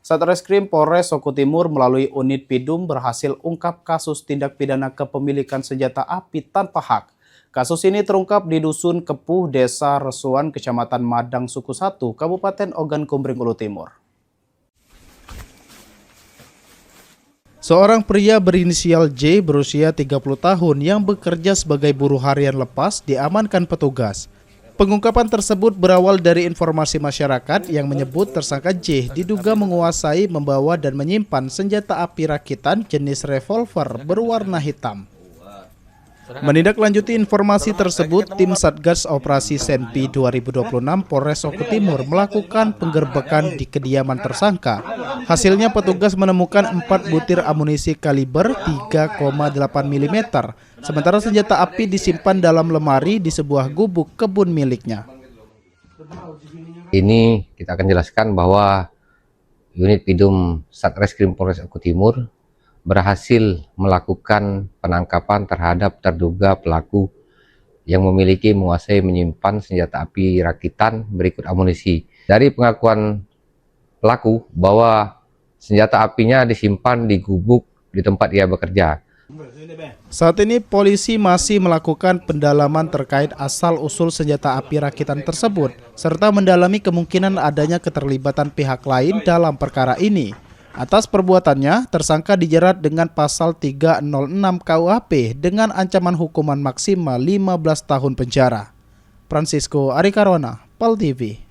Satreskrim Polres Soko Timur melalui unit Pidum berhasil ungkap kasus tindak pidana kepemilikan senjata api tanpa hak. Kasus ini terungkap di Dusun Kepuh, Desa Resuan, Kecamatan Madang Suku 1, Kabupaten Ogan Komering Ulu Timur. Seorang pria berinisial J berusia 30 tahun yang bekerja sebagai buruh harian lepas diamankan petugas. Pengungkapan tersebut berawal dari informasi masyarakat yang menyebut tersangka J diduga menguasai, membawa dan menyimpan senjata api rakitan jenis revolver berwarna hitam. Menindaklanjuti informasi tersebut, tim Satgas Operasi Senpi 2026 Polres Soko Timur melakukan penggerbekan di kediaman tersangka. Hasilnya petugas menemukan 4 butir amunisi kaliber 3,8 mm, sementara senjata api disimpan dalam lemari di sebuah gubuk kebun miliknya. Ini kita akan jelaskan bahwa unit Pidum Satreskrim Polres Soko Timur berhasil melakukan penangkapan terhadap terduga pelaku yang memiliki, menguasai, menyimpan senjata api rakitan berikut amunisi. Dari pengakuan pelaku bahwa senjata apinya disimpan di gubuk di tempat dia bekerja. Saat ini polisi masih melakukan pendalaman terkait asal-usul senjata api rakitan tersebut, serta mendalami kemungkinan adanya keterlibatan pihak lain dalam perkara ini. Atas perbuatannya, tersangka dijerat dengan pasal 306 KUHP dengan ancaman hukuman maksimal 15 tahun penjara. Francisco Arikarona, PAL TV.